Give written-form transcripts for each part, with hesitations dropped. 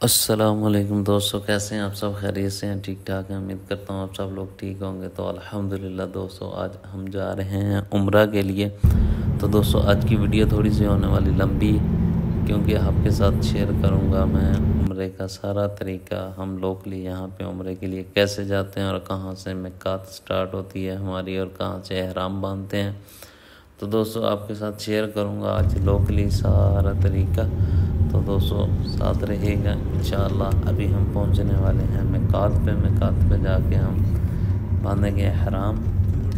अस्सलामुअलैकुम दोस्तों, कैसे हैं आप सब? खैरियत से हैं? ठीक ठाक हैं? उम्मीद करता हूँ आप सब लोग ठीक होंगे। तो अल्हम्दुलिल्लाह दोस्तों, आज हम जा रहे हैं उम्रा के लिए। तो दोस्तों, आज की वीडियो थोड़ी सी होने वाली लंबी, क्योंकि आपके साथ शेयर करूँगा मैं उम्रे का सारा तरीका। हम लोकली यहाँ पे उम्रे के लिए कैसे जाते हैं और कहाँ से मिकात स्टार्ट होती है हमारी और कहाँ से एहराम बांधते हैं। तो दोस्तों, आपके साथ शेयर करूँगा आज लोकली सारा तरीका। तो दोस्तों, साथ रहिएगा इंशाअल्लाह। अभी हम पहुंचने वाले हैं मिकात पे जाके हम बांधेंगे एहराम।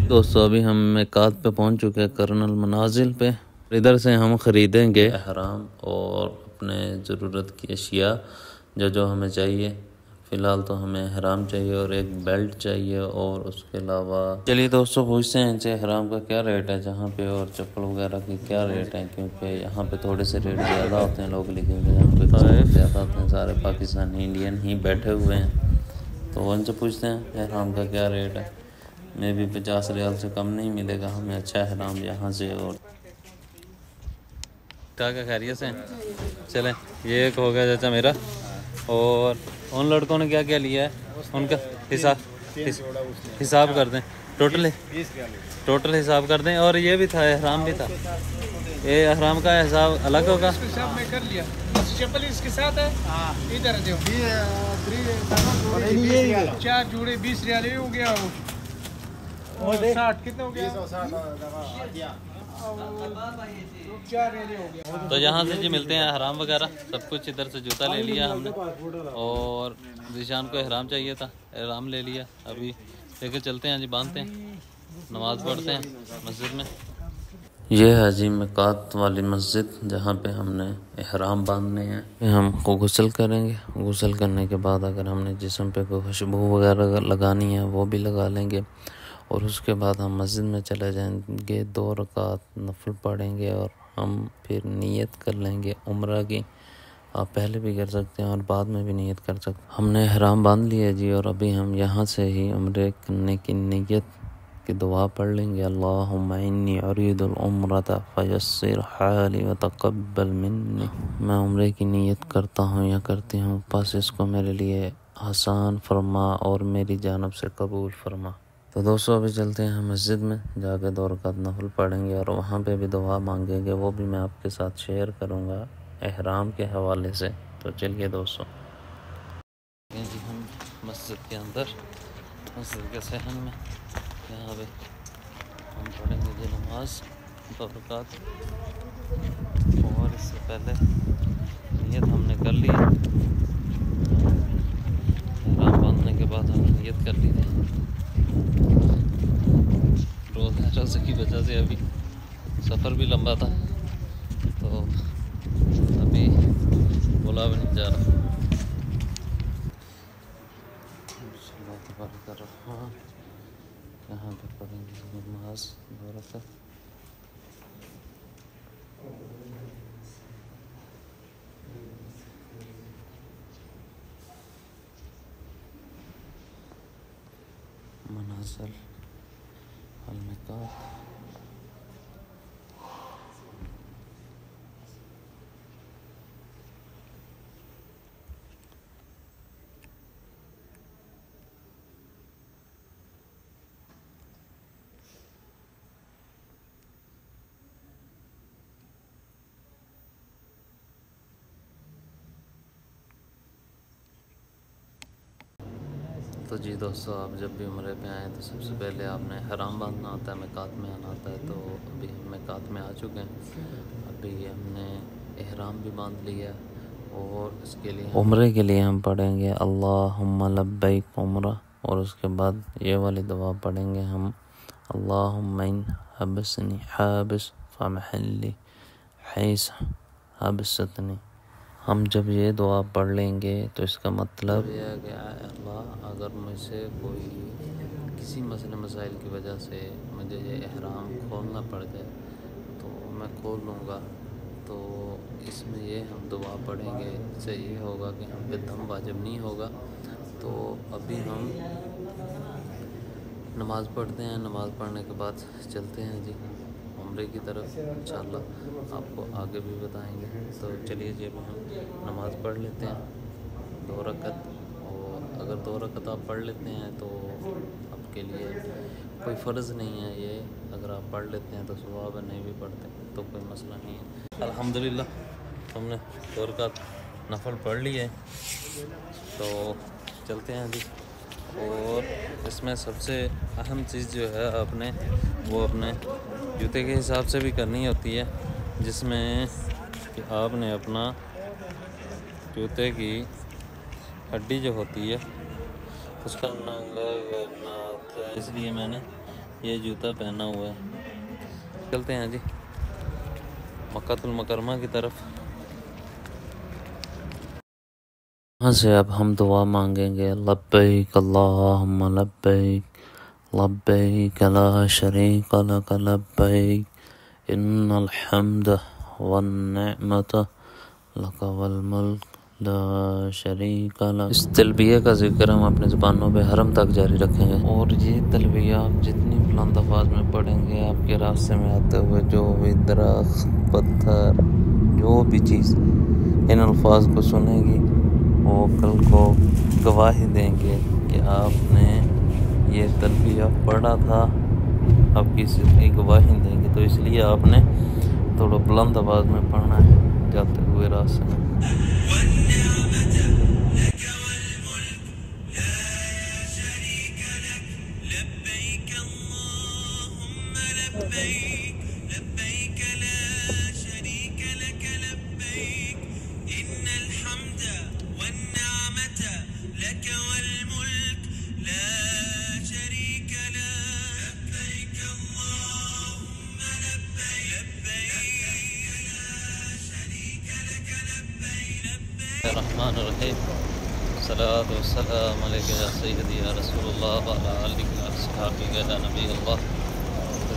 दोस्तों, अभी हम मिकात पे पहुंच चुके हैं, कर्नल मनाजिल पे। इधर से हम ख़रीदेंगे एहराम और अपने ज़रूरत की अशिया जो जो हमें चाहिए। फ़िलहाल तो हमें एहराम चाहिए और एक बेल्ट चाहिए, और उसके अलावा चलिए दोस्तों पूछते हैं इनसे एहराम का क्या रेट है जहाँ पे, और चप्पल वगैरह की क्या रेट है, क्योंकि यहाँ पे थोड़े से रेट ज़्यादा होते हैं लोग, लेकिन यहाँ पे ज़्यादा होते हैं। सारे पाकिस्तानी इंडियन ही बैठे हुए हैं, तो उनसे पूछते हैं एहराम का क्या रेट है। मैं भी 50 रियाल से कम नहीं मिलेगा हमें अच्छा एहराम यहाँ से। और क्या खैरियत से चलें, ये एक हो गया चाचा मेरा। और उन लड़कों ने क्या क्या लिया है उनका हिसाब कर दें। टोटल हिसाब कर दें। और ये भी था, एहराम भी था। ये एहराम का हिसाब अलग होगा। मैं कर लिया, चप्पल इसके साथ है। इधर देखो, 4 जोड़े 20 रियाल हो गया। और 60 कितने हो गया? 4 रियाल हो गया। तो यहाँ से जी मिलते हैं एहराम वगैरह सब कुछ। इधर से जूता ले लिया हमने, और जिशान को एहराम चाहिए था, एहराम ले लिया। अभी लेके चलते हैं जी, बांधते हैं, नमाज़ पढ़ते हैं मस्जिद में। ये है जी मिकात वाली मस्जिद, जहाँ पे हमने एहराम बांधने हैं। हम को गुस्ल करेंगे। गुस्ल करने के बाद अगर हमने जिस्म पे कोई खुशबू वगैरह लगानी है वो भी लगा लेंगे, और उसके बाद हम मस्जिद में चले जाएंगे। 2 रकात नफल पढ़ेंगे और हम फिर नीयत कर लेंगे उम्रा की। आप पहले भी कर सकते हैं और बाद में भी नीयत कर सकते हैं। हमने एहराम बांध लिया जी, और अभी हम यहाँ से ही उम्रे करने की नीयत की दुआ पढ़ लेंगे। अल्लाहुम्मा इन्नी उरीदुल उम्रता फयस्सिर हाली व तक़ब्बल मिन्नी। मैं उम्रे की नीयत करता हूँ या करती हूँ, बस इसको मेरे लिए आसान फरमा और मेरी जानब से कबूल फरमा। तो दोस्तों, अभी चलते हैं मस्जिद में, जाके 2 रकात नफल पढ़ेंगे और वहाँ पे भी दुआ मांगेंगे। वो भी मैं आपके साथ शेयर करूँगा एहराम के हवाले से। तो चलिए दोस्तों, जी हम मस्जिद के अंदर, मस्जिद के सहन में, यहाँ पे हम पढ़ेंगे जी नमाज 2 रकात। और इससे पहले नियत हमने कर ली, एहराम बांधने के बाद हमने नियत कर ली थी। रोज़े की वजह से अभी सफ़र भी लंबा था, तो अभी बोला भी नहीं जा रहा। यहाँ पे पढ़ेंगे नमाज 2 रकात। मनाज़िल अल-मिकात। तो जी दोस्तों, आप जब भी उम्रे पे आएँ तो सबसे पहले आपने एहराम बांधना होता है, मिकात में आना होता है। तो अभी हम मिकात में आ चुके हैं। अभी हमने एहराम भी बांध लिया, और इसके लिए उम्रे के लिए हम पढ़ेंगे अल्लाहुम्मा लब्बैक उम्रा, और उसके बाद ये वाली दुआ पढ़ेंगे हम, अल्लाहुम्मा इन हबसनी हाबिस फमहल्ली हैस हबसतनी। हम जब ये दुआ पढ़ लेंगे तो इसका मतलब यह है कि अल्लाह, अगर मुझसे कोई किसी मसले मसाइल की वजह से मुझे ये एहराम खोलना पड़ जाए तो मैं खोल लूँगा। तो इसमें ये हम दुआ पढ़ेंगे, इससे ये होगा कि हम पे दम वाजिब नहीं होगा। तो अभी हम नमाज़ पढ़ते हैं, नमाज़ पढ़ने के बाद चलते हैं जी उम्रे की तरफ। इंशाअल्लाह आपको आगे भी बताएंगे। तो चलिए जी, अभी हम नमाज़ पढ़ लेते हैं। 2 रकत, और अगर 2 रकत आप पढ़ लेते हैं तो आपके लिए कोई फ़र्ज़ नहीं है ये। अगर आप पढ़ लेते हैं तो सवाब है, नहीं भी पढ़ते तो कोई मसला नहीं है। अल्हम्दुलिल्लाह हमने 2 रकत नफल पढ़ लिए, तो चलते हैं जी। और इसमें सबसे अहम चीज़ जो है आपने वो अपने जूते के हिसाब से भी करनी होती है, जिसमें कि आपने अपना जूते की हड्डी जो होती है उसका नंगा करना होता है, इसलिए मैंने ये जूता पहना हुआ है। चलते हैं जी मक्कातुल मुकर्रमा की तरफ। यहाँ से अब हम दुआ मांगेंगे, लब्बैक अल्लाहुम्मा लब्बैक, लब्बैक ला शरीक लक लब्बैक, इन्नल हम्द वन निअमत लक वल मुल्क ला शरीक लक। इस तलबिया का जिक्र हम अपने ज़ुबानों पे हरम तक जारी रखेंगे, और ये तलबिया आप जितनी बुलंद आवाज़ में पढ़ेंगे, आपके रास्ते में आते हुए जो भी दरख्त, पत्थर, जो भी चीज़ इन अल्फाज को सुनेगी वो कल को गवाही देंगे कि आपने ये तलबिया पढ़ा था, आप किसी की गवाही देंगे। तो इसलिए आपने थोड़ा बुलंद आवाज़ में पढ़ना है जाते हुए रास्ते में। रहमानिर्रहीम, सलात व सलाम अलैका या सय्यदी या रसूलुल्लाह व अला आलिहि व अस्हाबिहि या नबी अल्लाह।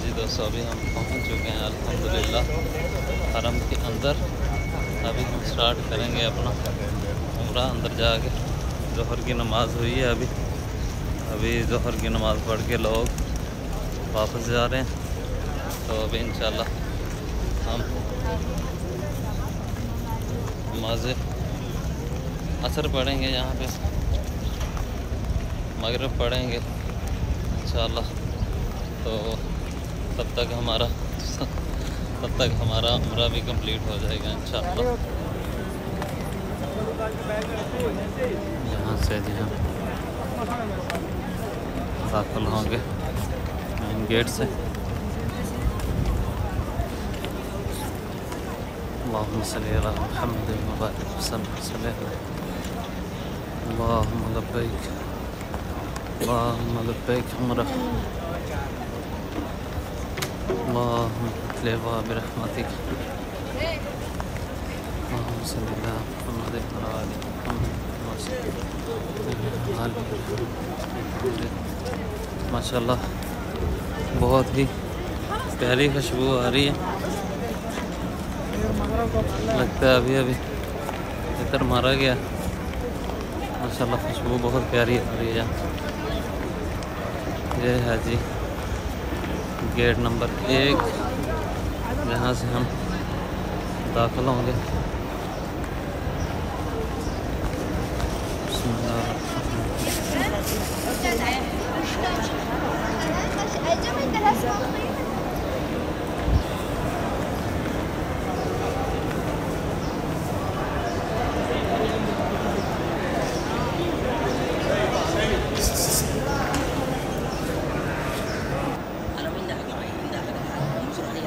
जी दोस्तों, अभी हम पहुंच चुके हैं अल्हम्दुलिल्लाह हरम के अंदर। अभी हम स्टार्ट करेंगे अपना उम्रा। अंदर जाके ज़ोहर की नमाज़ हुई है, अभी ज़ोहर की नमाज़ पढ़ के लोग वापस जा रहे हैं। तो अभी इंशाल्लाह हम नमाज़ असर पढ़ेंगे, यहाँ पे मगरिब पढ़ेंगे इंशाल्लाह। तो तब तक हमारा उम्रा भी कंप्लीट हो जाएगा इंशाल्लाह। यहाँ से जी हम दाखिल होंगे मेन गेट से। अल्लाहुम्मा सल्ली अला मुहम्मद व बारिक वसल्लम। अल्लाहुम्मा लब्बैक, अल्लाहुम्मा लब्बैक उम्रा, अल्लाहुम्मा तक़ब्बल बिरहमतिक, अल्लाहुम्मा सल्ली अला मुहम्मद व आलि मुहम्मद। माशाअल्लाह बहुत ही प्यारी खुशबू आ रही है, लगता है अभी इधर मारा गया। माशाल्लाह खुशबू बहुत प्यारी आ रही है। ये है जी गेट नंबर 1, यहाँ से हम दाखिल होंगे।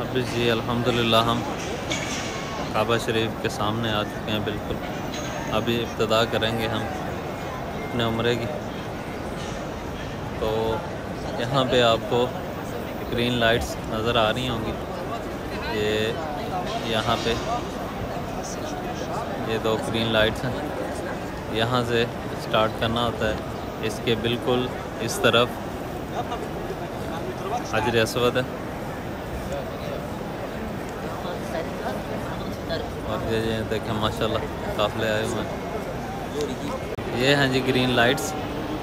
अभी जी अल्हम्दुलिल्लाह हम काबा शरीफ के सामने आ चुके हैं बिल्कुल। अभी इब्तिदा करेंगे हम अपने उम्रे की। तो यहाँ पे आपको ग्रीन लाइट्स नज़र आ रही होंगी। ये यहाँ पे ये 2 ग्रीन लाइट्स हैं, यहाँ से स्टार्ट करना होता है। इसके बिल्कुल इस तरफ हजर अस्वद है, और ये देखें माशाल्लाह काफ़िले आए हुए हैं। ये हैं जी ग्रीन लाइट्स,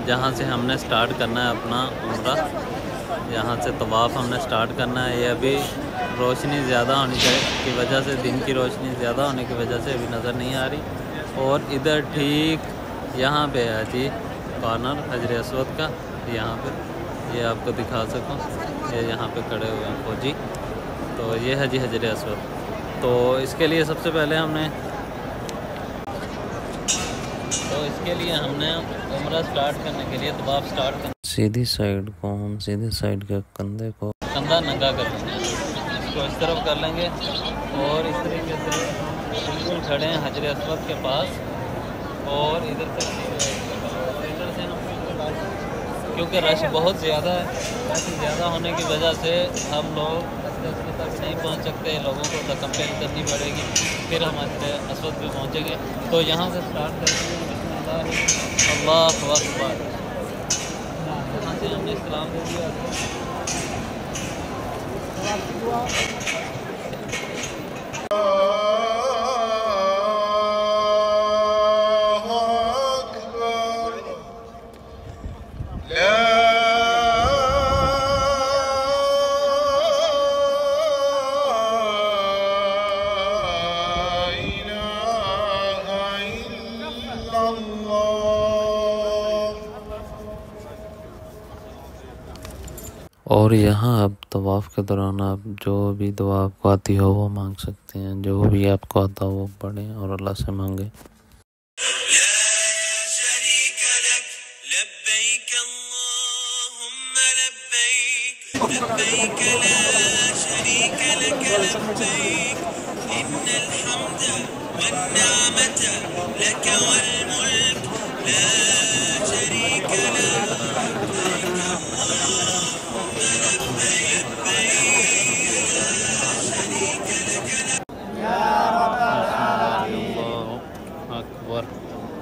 जहाँ से हमने स्टार्ट करना है अपना उम्रा। यहाँ से तवाफ़ हमने स्टार्ट करना है। ये अभी रोशनी ज़्यादा होने की वजह से, दिन की रोशनी ज़्यादा होने की वजह से अभी नज़र नहीं आ रही। और इधर ठीक यहाँ पे है जी कॉर्नर हजर अस्वद का। यहाँ पे ये आपको दिखा सकूँ, ये यहाँ पे खड़े हुए हैं फौजी। तो ये है जी हजर अस्वद। तो इसके लिए सबसे पहले हमने उम्रा स्टार्ट करने के लिए तवाफ स्टार्ट करना। सीधी साइड को हम सीधी साइड के कंधा नंगा कर लेंगे, इसको इस तरफ कर लेंगे और इस तरीके से बिल्कुल खड़े हैं हजर अस्वद के पास। और इधर से क्योंकि रश बहुत ज़्यादा है, रश ज़्यादा होने की वजह से हम लोग हजर तक नहीं पहुंच सकते, लोगों को तकम्पेल करनी पड़ेगी, फिर हम हजर अस्वद पे पहुंचेंगे। तो यहाँ से स्टार्ट करते हैं, अल्लाहु अकबर। यहाँ से हमने इस्लाम दे दिया। और यहाँ आप तवाफ़ के दौरान आप जो भी दुआ आपको आती हो वो मांग सकते हैं, जो भी आपको आता हो वो पढ़ें और अल्लाह से मांगे।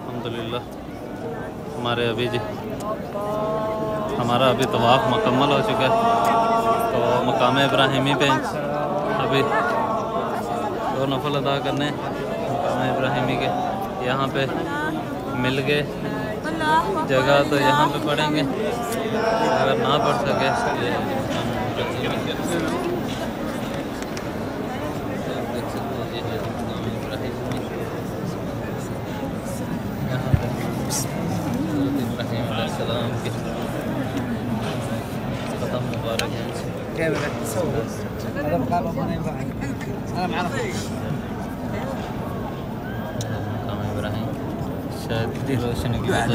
अल्हम्दुलिल्लाह हमारा अभी तवाफ़ मुकम्मल हो चुका है। तो मकाम इब्राहिमी पे अभी 2 नफल अदा करने मकाम इब्राहिमी के। यहाँ पे मिल गए जगह तो यहाँ पे पढ़ेंगे, अगर ना पढ़ सके मुबारक शायद रोशनी की वजह से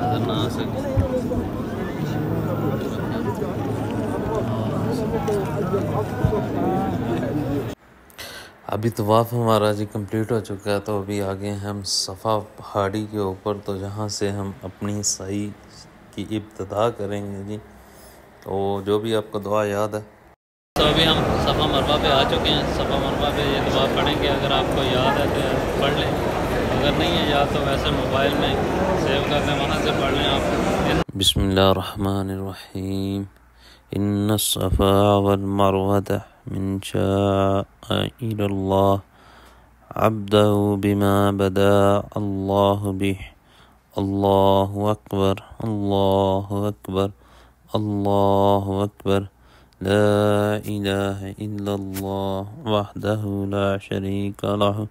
नजर ना आ सके। अभी तवाफ़ हमारा जी कंप्लीट हो चुका है। तो अभी आगे हम सफ़ा पहाड़ी के ऊपर, तो जहाँ से हम अपनी सही की इब्तिदा करेंगे जी। तो जो भी आपको दुआ याद है। तो अभी हम सफ़ा मरवा पे आ चुके हैं। सफ़ा मरवा पे ये दुआ पढ़ेंगे, अगर आपको याद है तो पढ़ लें, अगर नहीं है याद तो वैसे मोबाइल में सेव कर लें, वहाँ से पढ़ लें आप। बिस्मिल्लाहिर्रहमानिर्रहीम। इन्नस्सफ़ा वल मरवता मिन शाइरिल्लाह अब्दहु बिमा बदा अल्लाहु बिह। अल्लाहु अकबर अल्लाहु अकबर अल्लाहु अकबर। ला इलाहा इल्लल्लाह वहदहु ला शरीका लहु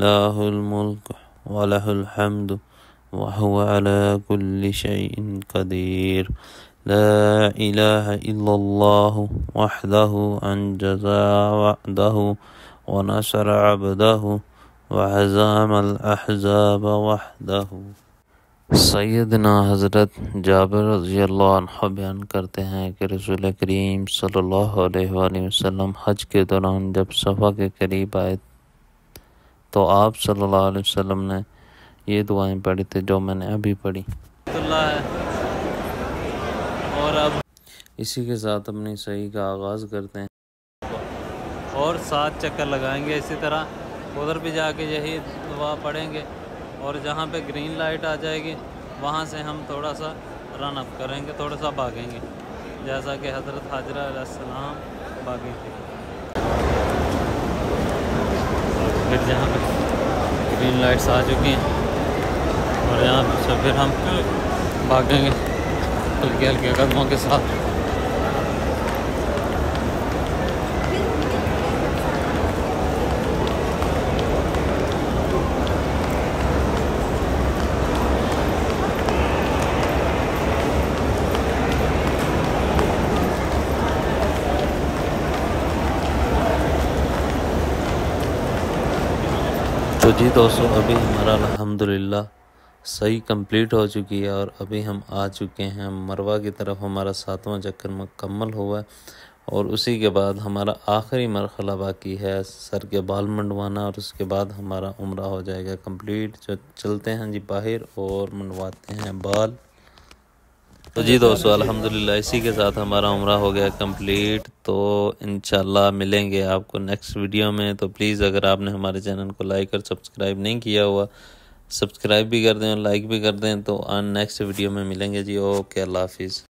लहुल मुल्क व लहुल हम्दु व हुवा अला कुल्लि शैइन कदीर। ला इलाहा इल्लल्लाह वहदहु अंजज़ा वअदहु व नसर अब्दहु व हज़ामल अहज़ाब वहदहु। सैयदना हज़रत जाबिर रज़ियल्लाहु अन्हु बयान करते हैं कि रसूल करीम सल्लल्लाहु अलैहि वसल्लम हज के दौरान जब सफ़ा के करीब आए तो आप सल्लल्लाहु अलैहि वसल्लम ने ये दुआएं पढ़ी थी जो मैंने अभी पढ़ी। और अब इसी के साथ अपनी सही का आगाज़ करते हैं और 7 चक्कर लगाएंगे। इसी तरह उधर भी जाके यही दुआ पढ़ेंगे और जहाँ पे ग्रीन लाइट आ जाएगी वहाँ से हम थोड़ा सा रन अप करेंगे, थोड़ा सा भागेंगे, जैसा कि हज़रत हाजरा अलैहिस्सलाम भागी थी। फिर जहाँ पे ग्रीन लाइट्स आ चुकी हैं और यहाँ से फिर हम भागेंगे हल्के हल्के कदमों के साथ। तो जी दोस्तों, अभी हमारा अल्हम्दुलिल्लाह सही कंप्लीट हो चुकी है और अभी हम आ चुके हैं मरवा की तरफ। हमारा 7वां चक्कर मुकम्मल हुआ है और उसी के बाद हमारा आखिरी मरहला बाकी है सर के बाल मंडवाना और उसके बाद हमारा उम्रा हो जाएगा कंप्लीट। जो चलते हैं जी बाहर और मंडवाते हैं बाल। तो जी दोस्तों, अल्हम्दुलिल्लाह इसी के साथ हमारा उम्रा हो गया कंप्लीट। तो इंशाल्लाह मिलेंगे आपको नेक्स्ट वीडियो में। तो प्लीज़ अगर आपने हमारे चैनल को लाइक और सब्सक्राइब नहीं किया हुआ, सब्सक्राइब भी कर दें और लाइक भी कर दें। तो नेक्स्ट वीडियो में मिलेंगे जी। ओके, अल्लाह हाफिज़।